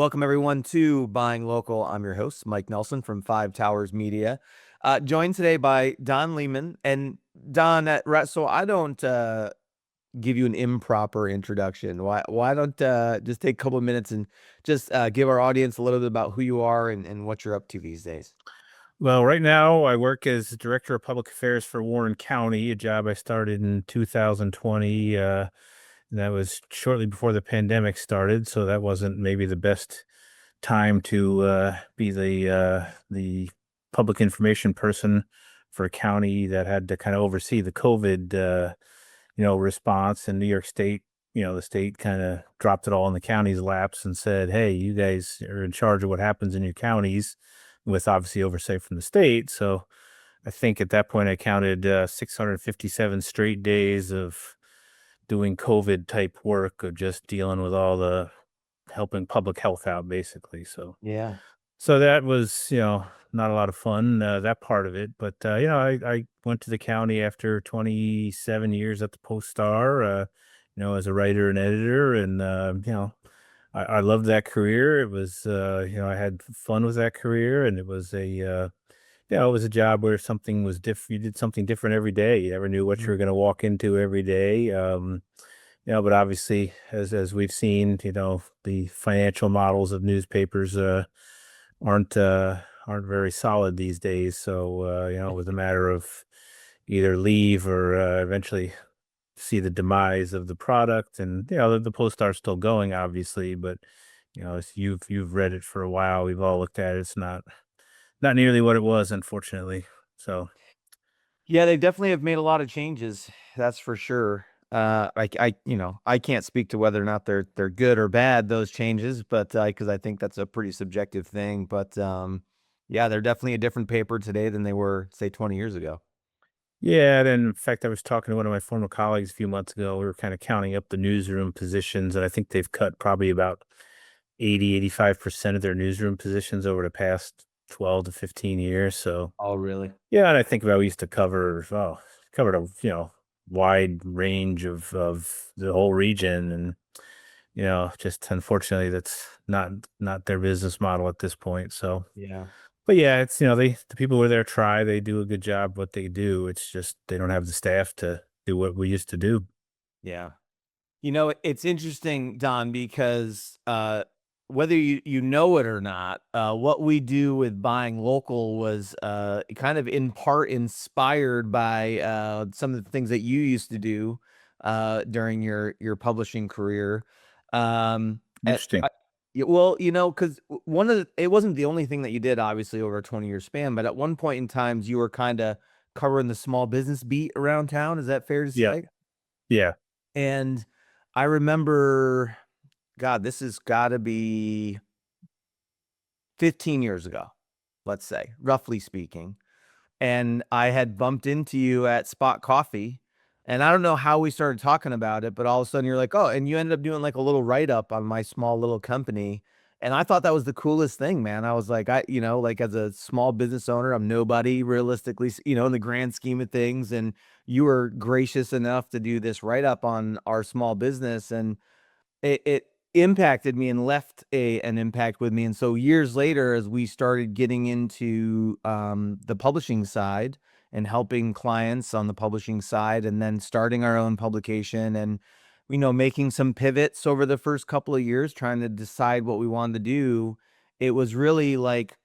welcome everyone to Buying Local. I'm your host, Mike Nelson from Five Towers Media. Joined today by Don Lehman. And Don, so I don't give you an improper introduction. Why don't just take a couple of minutes and just give our audience a little bit about who you are and what you're up to these days? Well, right now I work as Director of Public Affairs for Warren County, a job I started in 2020. And that was shortly before the pandemic started, so that wasn't maybe the best time to be the public information person for a county that had to kind of oversee the COVID response in New York State. The state kind of dropped it all in the county's laps and said, "Hey, you guys are in charge of what happens in your counties," with obviously oversight from the state. So I think at that point I counted 657 straight days of doing COVID type work, of just dealing with all the helping public health out, basically. So Yeah. so that was, not a lot of fun, that part of it. But, I went to the county after 27 years at the Post-Star, as a writer and editor. And, I loved that career. It was, I had fun with that career. And it was it was a job where something was different. You did something different every day. You never knew what you Mhm. were going to walk into every day. But obviously, as we've seen, the financial models of newspapers, aren't very solid these days. So it was a matter of either leave or eventually see the demise of the product. And the Post-Star's still going, obviously, but you've read it for a while. We've all looked at it. It's not nearly what it was, unfortunately. So Yeah, they definitely have made a lot of changes. That's for sure. I can't speak to whether or not they're good or bad, those changes, but because I think that's a pretty subjective thing. But yeah, they're definitely a different paper today than they were, say, 20 years ago. yeah, and in fact, I was talking to one of my former colleagues a few months ago. We were kind of counting up the newsroom positions, and I think they've cut probably about 85% of their newsroom positions over the past 12 to 15 years. So, Oh, really? yeah, and I think about we used to covered a, wide range of the whole region. And, just unfortunately that's not their business model at this point. So, Yeah. but yeah, it's, the people who are there try, they do a good job what they do. It's just they don't have the staff to do what we used to do. Yeah. It's interesting, Don, because whether you know it or not, what we do with Buying Local was kind of in part inspired by some of the things that you used to do during your publishing career. At, Interesting. well, because it wasn't the only thing that you did, obviously, over a 20-year span, but at one point in times you were kind of covering the small business beat around town. Is that fair to Yeah. say? Yeah. And I remember, God, this has got to be 15 years ago, let's say, roughly speaking. And I had bumped into you at Spot Coffee. And I don't know how we started talking about it, but all of a sudden you're like, oh, and you ended up doing like a little write up on my small little company. And I thought that was the coolest thing, man. I was like, like as a small business owner, I'm nobody realistically, in the grand scheme of things. And you were gracious enough to do this write up on our small business. And it impacted me and left an impact with me. And so years later, as we started getting into the publishing side and helping clients on the publishing side, and then starting our own publication, and making some pivots over the first couple of years, trying to decide what we wanted to do, it was really like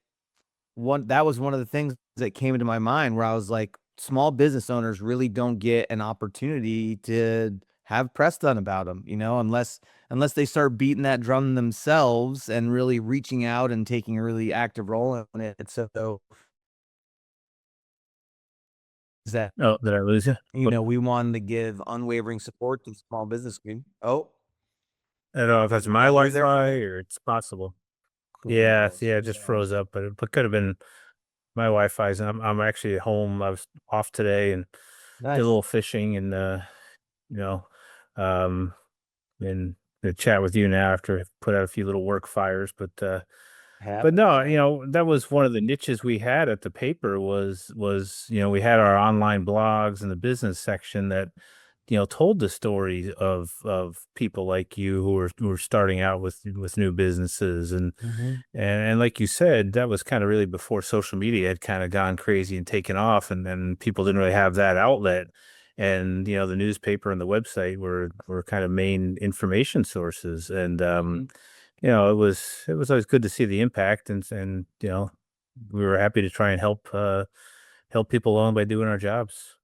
that was one of the things that came into my mind, where I was like, small business owners really don't get an opportunity to have press done about them, unless they start beating that drum themselves and really reaching out and taking a really active role in it. So is that, Oh, did I lose you? What? we wanted to give unwavering support to the small business community. Oh, I don't know if that's my you're there for Wi-Fi me? or it's possible. Who Yeah, knows? yeah, it Who just knows? froze up, but it could have been my Wi-Fi's. I'm actually at home. I was off today and did a Nice. little fishing. And you know, um, and to chat with you now after I've put out a few little work fires. But Happens. no, that was one of the niches we had at the paper. Was we had our online blogs and the business section that told the stories of people like you who were starting out with new businesses, Hmm. and like you said, that was kind of really before social media had kind of gone crazy and taken off, and people didn't really have that outlet. And the newspaper and the website were kind of main information sources. And it was always good to see the impact, and we were happy to try and help people along by doing our jobs.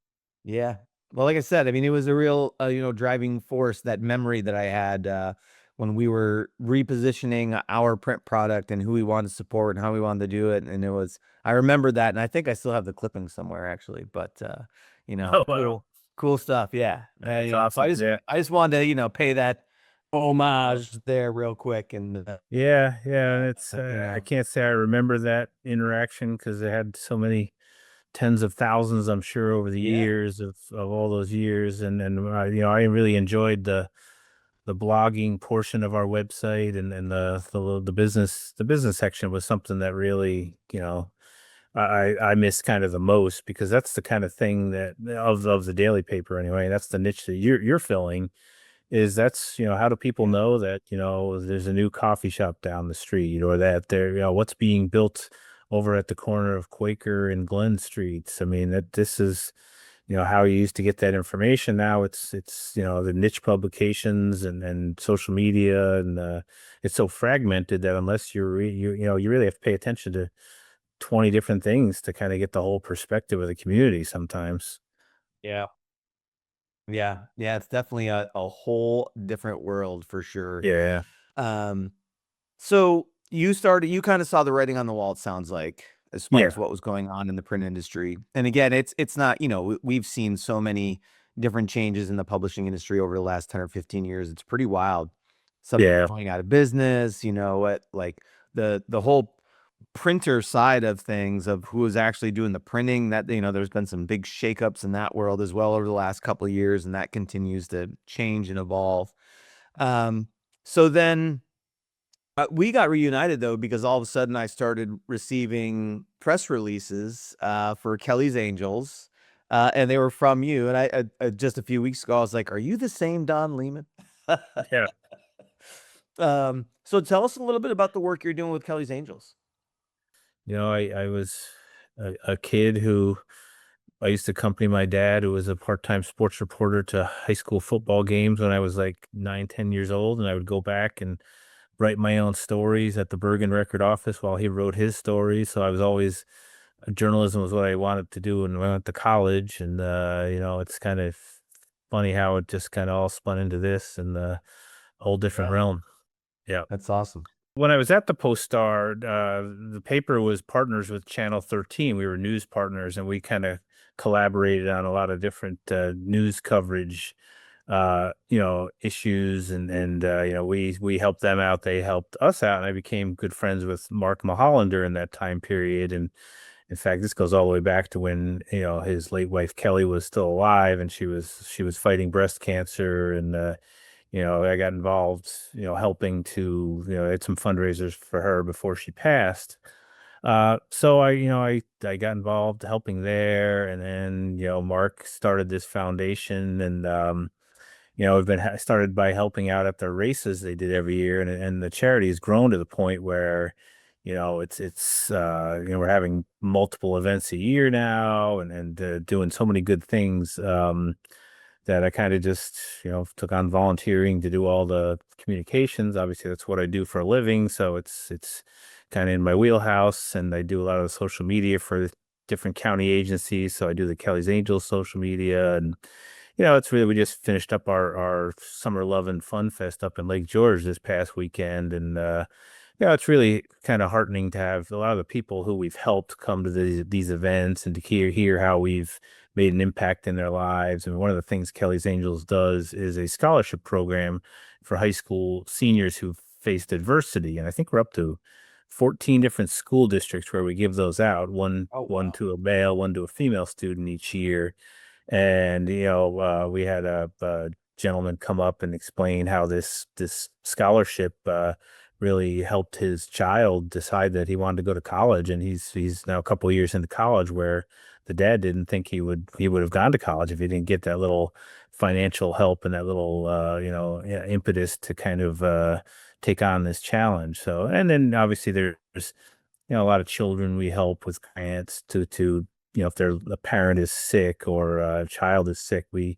Yeah. Well, like I said, I mean, it was a real, driving force, that memory that I had when we were repositioning our print product and who we wanted to support and how we wanted to do it. And I remember that. And I think I still have the clipping somewhere actually, but, Oh, wow. cool, cool stuff. Yeah. That's So I awesome. just, Yeah. I just wanted to, pay that homage there real quick. And, Yeah, yeah, and it's you I know, can't say I remember that interaction because I had so many tens of thousands, I'm sure, over the yeah, years of all those years, and I really enjoyed the blogging portion of our website, and the business section was something that really I miss kind of the most, because that's the kind of thing that of the daily paper anyway. That's the niche that you're filling. Is that's how do people yeah, know that there's a new coffee shop down the street, or that what's being built over at the corner of Quaker and Glen Streets. I mean, that this is how you used to get that information. Now it's the niche publications and social media, and it's so fragmented that unless you really have to pay attention to 20 different things to kind of get the whole perspective of the community sometimes. yeah. Yeah, yeah, it's definitely a whole different world for sure. Yeah. Um, you kind of saw the writing on the wall, it sounds like, as far Yeah. as what was going on in the print industry. And again, it's not, we've seen so many different changes in the publishing industry over the last 10 or 15 years. It's pretty wild. Some Yeah. going out of business, what like the whole printer side of things, of who is actually doing the printing, that there's been some big shakeups in that world as well over the last couple of years, and that continues to change and evolve. So then we got reunited though, because all of a sudden I started receiving press releases for Kelly's Angels, and they were from you. And just a few weeks ago, I was like, "Are you the same Don Lehman?" Yeah. So tell us a little bit about the work you're doing with Kelly's Angels. I was a kid who I used to accompany my dad, who was a part-time sports reporter, to high school football games when I was like 9, 10 years old. And I would go back and write my own stories at the Bergen Record office while he wrote his stories. So I was always journalism was what I wanted to do. And when I went to college, and it's kind of funny how it just kind of all spun into this, and a whole different Yeah, realm. Yeah. that's awesome. When I was at the Post Star, the paper was partners with Channel 13. We were news partners, and we kind of collaborated on a lot of different news coverage, issues, and we helped them out. They helped us out, and I became good friends with Mark Mulholland during that time period. And in fact, this goes all the way back to when his late wife Kelly was still alive, and she was fighting breast cancer. And I got involved, helping to, had some fundraisers for her before she passed. So I got involved helping there, and then Mark started this foundation, and I've been started by helping out at the races they did every year, and the charity has grown to the point where it's we're having multiple events a year now, and doing so many good things. That I kind of just, took on volunteering to do all the communications. Obviously, that's what I do for a living, so it's kind of in my wheelhouse. And I do a lot of social media for the different county agencies. So I do the Kelly's Angels social media, and it's really we just finished up our Summer Love and Fun Fest up in Lake George this past weekend, and it's really kind of heartening to have a lot of the people who we've helped come to these events, and to hear how we've made an impact in their lives. And one of the things Kelly's Angels does is a scholarship program for high school seniors who've faced adversity. And I think we're up to 14 different school districts where we give those out, one Oh, one wow. to a male, one to a female student each year. And we had a gentleman come up and explain how this scholarship really helped his child decide that he wanted to go to college, and he's now a couple of years into college where the dad didn't think he would have gone to college if he didn't get that little financial help and that little yeah, impetus to kind of take on this challenge. So, and then obviously there's a lot of children we help with grants to if a parent is sick or a child is sick, we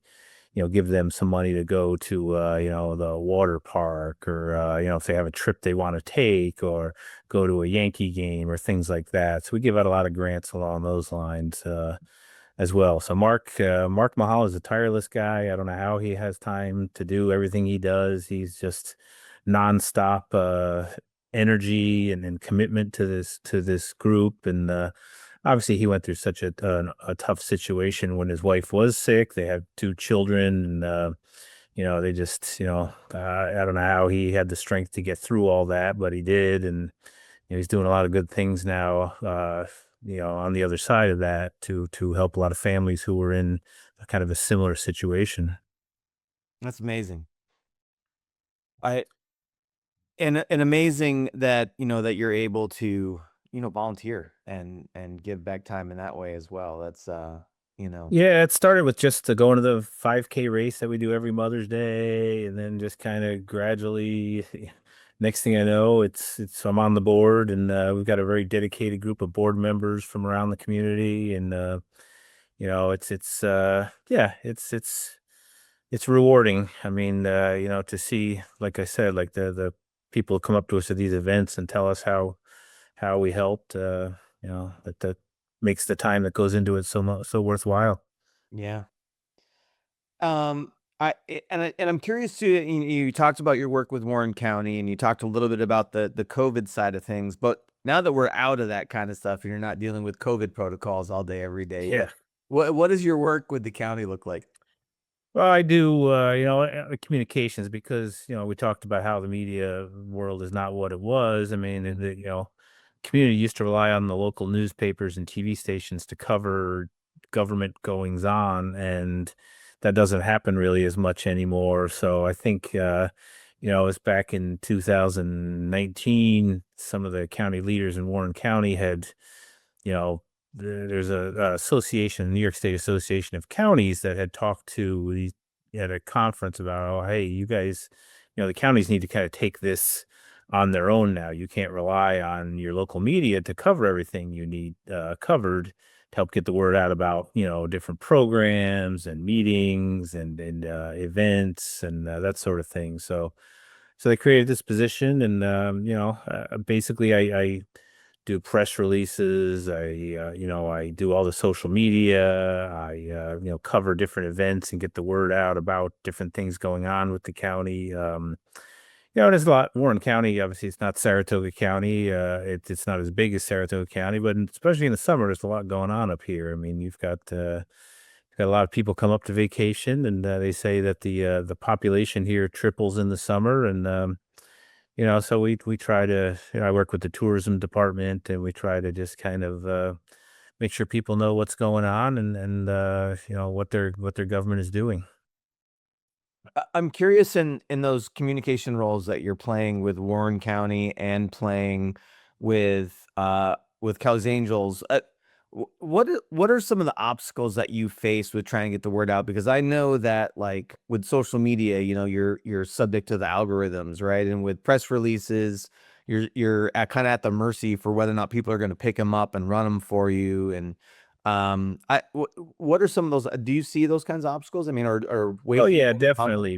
give them some money to go to, the water park, or, if they have a trip they want to take, or go to a Yankee game or things like that. So we give out a lot of grants along those lines, as well. So Mark Mahal is a tireless guy. I don't know how he has time to do everything he does. He's just nonstop, energy and commitment to this group. And, obviously, he went through such a tough situation when his wife was sick. They had two children, and they just, I don't know how he had the strength to get through all that, but he did, and he's doing a lot of good things now. On the other side of that, to help a lot of families who were in a kind of a similar situation. That's amazing. I and amazing that, that you're able to, volunteer and give back time in that way as well. That's you know, Yeah, it started with just going to the 5K race that we do every Mother's Day, and then just kind of gradually, next thing I know, it's I'm on the board, and we've got a very dedicated group of board members from around the community, and it's yeah, it's rewarding. I mean, to see, like I said, like the people come up to us at these events and tell us how we helped. That makes the time that goes into it so worthwhile. yeah. Um, and I'm curious too. You talked about your work with Warren County, and you talked a little bit about the COVID side of things. But now that we're out of that kind of stuff, and you're not dealing with COVID protocols all day, every day, Yeah. what does your work with the county look like? Well, I do, communications, because, we talked about how the media world is not what it was. I mean, community used to rely on the local newspapers and TV stations to cover government goings on, and that doesn't happen really as much anymore. So I think, it's back in 2019, some of the county leaders in Warren County had, you know, there's a association, New York State Association of Counties, that had talked to these at a conference about, oh, hey, you guys, the counties need to kind of take this on their own now. You can't rely on your local media to cover everything you need covered, to help get the word out about, different programs and meetings and events and that sort of thing. So they created this position, and basically, I do press releases. I do all the social media. I cover different events and get the word out about different things going on with the county. There's a lot. Warren County, obviously, it's not Saratoga County. It's not as big as Saratoga County, but especially in the summer, there's a lot going on up here. I mean, you've got a lot of people come up to vacation, and they say that the population here triples in the summer, and so we try to, I work with the tourism department, and we try to just kind of make sure people know what's going on, and what their government is doing. I'm curious, in those communication roles that you're playing with Warren County and playing with Cow's Angels. What are some of the obstacles that you face with trying to get the word out? Because I know that, like, with social media, you're subject to the algorithms, right? And with press releases, you're kind of at the mercy for whether or not people are going to pick them up and run them for you. And what are some of those? Do you see those kinds of obstacles? I mean, or Oh ways you yeah, overcome them? definitely.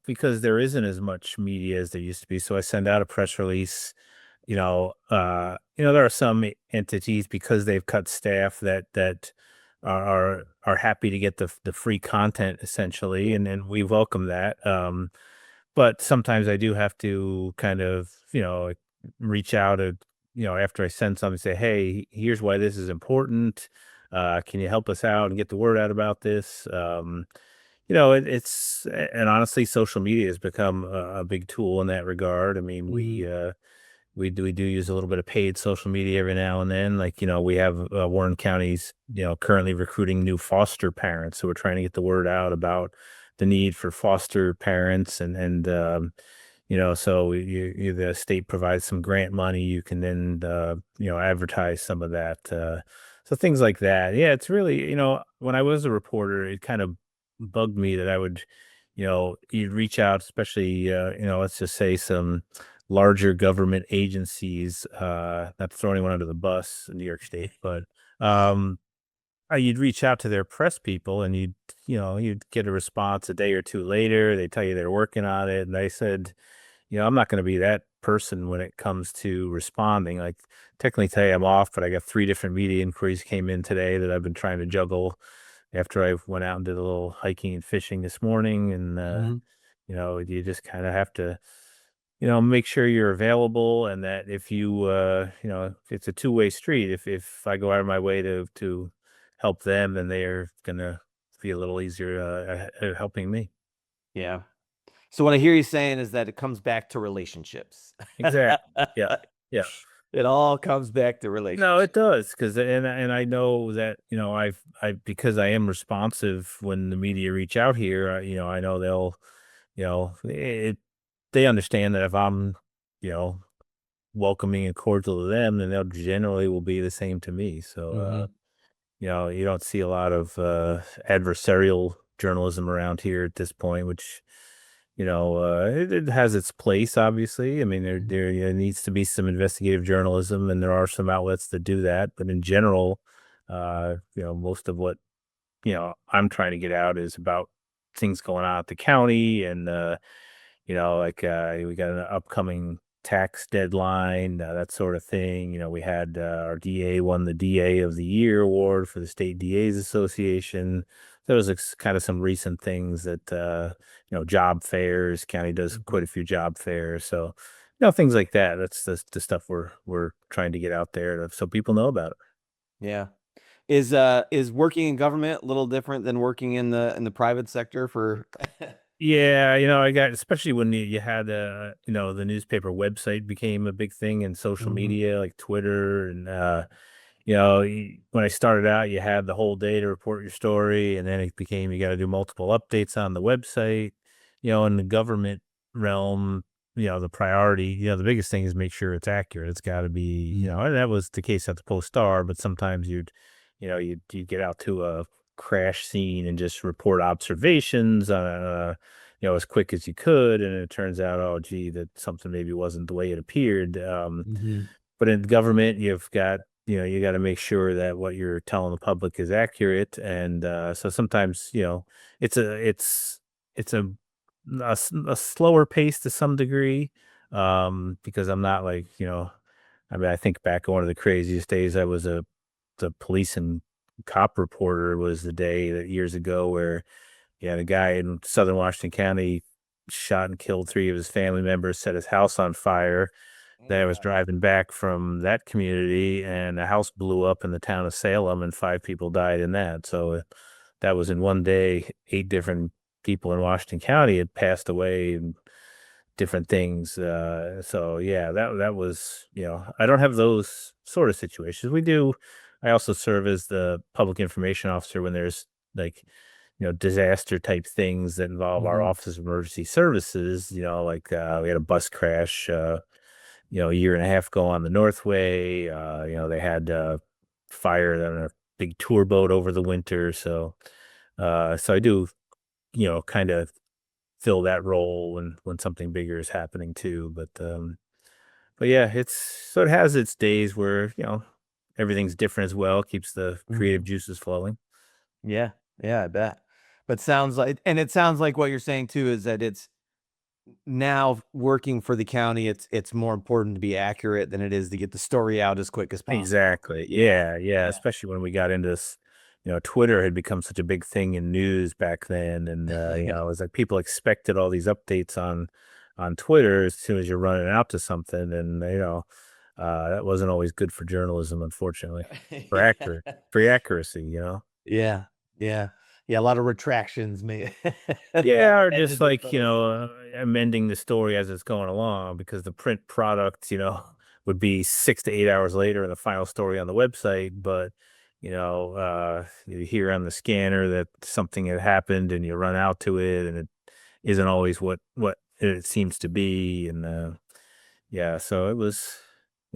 Because there isn't as much media as there used to be. So I send out a press release. There are some entities, because they've cut staff, that are happy to get the free content, essentially, and we welcome that. But sometimes I do have to kind of, reach out, after I send something, say, hey, here's why this is important. Can you help us out and get the word out about this? And honestly, social media has become a big tool in that regard. I mean, Mhm. we do use a little bit of paid social media every now and then. Like, we have Warren County's, currently recruiting new foster parents. So we're trying to get the word out about the need for foster parents, and So the state provides some grant money, you can then advertise some of that. So things like that. Yeah, it's really, when I was a reporter, it kind of bugged me that I would, you'd reach out, especially let's just say some larger government agencies, not throwing anyone under the bus in New York State, but um you'd reach out to their press people and you'd get a response a day or two later. They tell you they're working on it. And I said, I'm not going to be that person when it comes to responding. Like, technically today I'm off, but I got 3 different media inquiries came in today that I've been trying to juggle after I went out and did a little hiking and fishing this morning. And, Mhm. you just kind of have to, make sure you're available, and that if it's a two-way street. If I go out of my way to help them, then they're gonna be a little easier at helping me. Yeah. So what I hear you saying is that it comes back to relationships. Exactly. Yeah. Yeah. It all comes back to No, it relationships. does, because and I know that I because I am responsive when the media reach out here. I know they'll they understand that if I'm you know welcoming and cordial to them, then they'll generally will be the same to me. So, Mhm. you don't see a lot of adversarial journalism around here at this point, which, it has its place, obviously. I mean, Mhm. there needs to be some investigative journalism, and there are some outlets that do that. But in general, most of what, I'm trying to get out is about things going on at the county, and, we got an upcoming tax deadline, that sort of thing. We had our DA won the DA of the Year award for the State DAs Association. There was kind of some recent things that, job fairs. County does Mhm. quite a few job fairs, so things like that. That's the stuff we're trying to get out there so people know about it. Yeah. Is working in government a little different than working in the private sector for Yeah, I got, especially when you had the newspaper website became a big thing in social Mhm. media like Twitter, and when I started out, you had the whole day to report your story, and then it became you got to do multiple updates on the website. In the government realm, the priority, the biggest thing is make sure it's accurate. It's got to be, Mm. and that was the case at the Post Star, but sometimes you'd get out to a crash scene and just report observations, as quick as you could, and it turns out, oh, gee, that something maybe wasn't the way it appeared. Mhm. But in government, you got to make sure that what you're telling the public is accurate, and so sometimes, it's a slower pace to some degree, because I'm not like, I mean, I think back on one of the craziest days I was the police and cop reporter was the day that years ago where you had a guy in Southern Washington County shot and killed 3 of his family members, set his house on fire. Oh Then I was god. driving back from that community, and a house blew up in the town of Salem, and 5 people died in that. So, that was in one day. 8 different people in Washington County had passed away, and different things. So yeah, that was, I don't have those sort of situations. We do. I also serve as the public information officer when there's like, disaster type things that involve our Mhm. Office of Emergency Services. Like we had a bus crash, a year and a half ago on the Northway. They had fire on a big tour boat over the winter. So I do, kind of fill that role when something bigger is happening too. But yeah, it has its days where, everything's different as well, keeps the creative Mhm. juices flowing. Yeah. Yeah, I bet. But sounds like and it sounds like what you're saying too is that it's now working for the county, it's more important to be accurate than it is to get the story out as quick as possible. Exactly. Yeah. Yeah, yeah. Yeah. Especially when we got into this, Twitter had become such a big thing in news back then. And it was like people expected all these updates on Twitter as soon as you're running out to something. And that wasn't always good for journalism, unfortunately. For accurate Yeah. for accuracy. Yeah. Yeah. Yeah, a lot of retractions may Yeah, or just ended the like, photo. amending the story as it's going along, because the print product, would be 6 to 8 hours later in the final story on the website. But, you hear on the scanner that something had happened and you run out to it, and it isn't always what it seems to be. And yeah, so it was,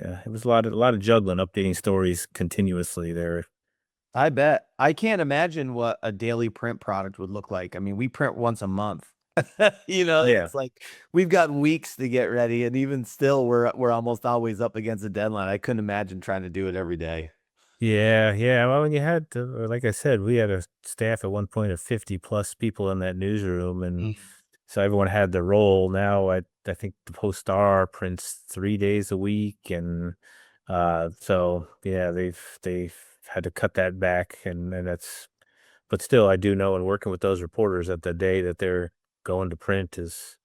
yeah, it was a lot of juggling, updating stories continuously there. I bet. I can't imagine what a daily print product would look like. I mean, we print once a month. Yeah. It's like we've got weeks to get ready, and even still, we're almost always up against a deadline. I couldn't imagine trying to do it every day. Yeah, yeah. Well, when you had, like I said, we had a staff at one point of 50 plus people in that newsroom, and Mm. so everyone had their role. Now, I think the Post Star prints 3 days a week, and so yeah, they've had to cut that back, and that's. But still, I do know, and working with those reporters, that the day that they're going to print is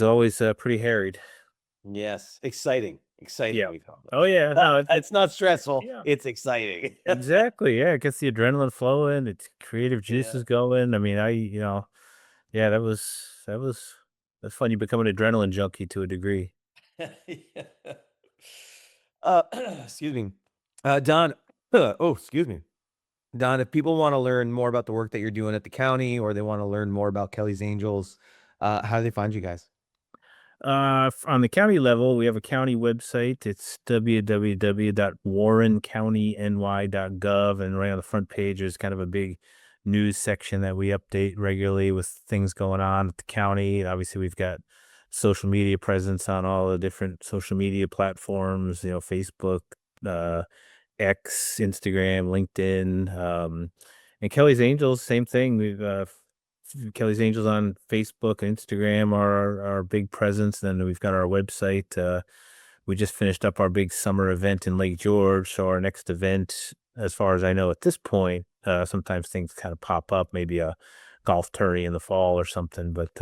always pretty harried. Yes, exciting, exciting. Yeah. We call Oh yeah. it. No, It's not stressful. yeah. It's exciting. Exactly. Yeah, it gets the adrenaline flowing. It's creative Yeah. juices going. I mean, yeah, that's fun. You become an adrenaline junkie to a degree. Yeah. Excuse me. Don, excuse me. Don, if people want to learn more about the work that you're doing at the county or they want to learn more about Kelly's Angels, how do they find you guys? On the county level, we have a county website. It's www.warrencountiny.gov, and right on the front page is kind of a big news section that we update regularly with things going on at the county. Obviously, we've got social media presence on all the different social media platforms, Facebook, uh, X, Instagram, LinkedIn, and Kelly's Angels, same thing. We've Kelly's Angels on Facebook and Instagram are our big presence. Then we've got our website. We just finished up our big summer event in Lake George. So our next event, as far as I know at this point, sometimes things kind of pop up, maybe a golf tourney in the fall or something. But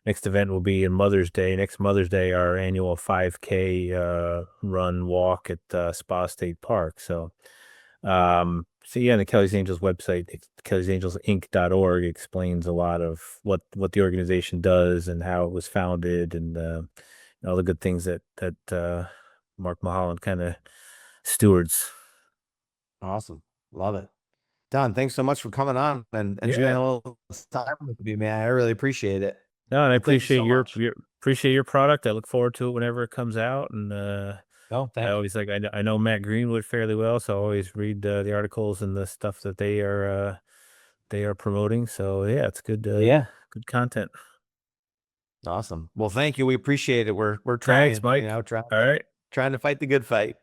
next event will be in Mother's Day. Next Mother's Day, our annual 5K run walk at Spa State Park. So yeah, the Kelly's Angels website, kellysangelsinc.org, explains a lot of what the organization does and how it was founded, and all the good things that Mark Mulholland kind of stewards. Awesome. Love it. Don, thanks so much for coming on and sharing Yeah. a little time with me, man. I really appreciate it. No, and I Well, thank you appreciate so much. your product. I look forward to it whenever it comes out, and Oh, I thank you. always I know Matt Greenwood fairly well, so I always read the articles and the stuff that they are promoting. So yeah, it's Yeah. good content. Awesome. Well, thank you. We appreciate it. We're Thanks, trying, Mike. All right. trying to fight the good fight.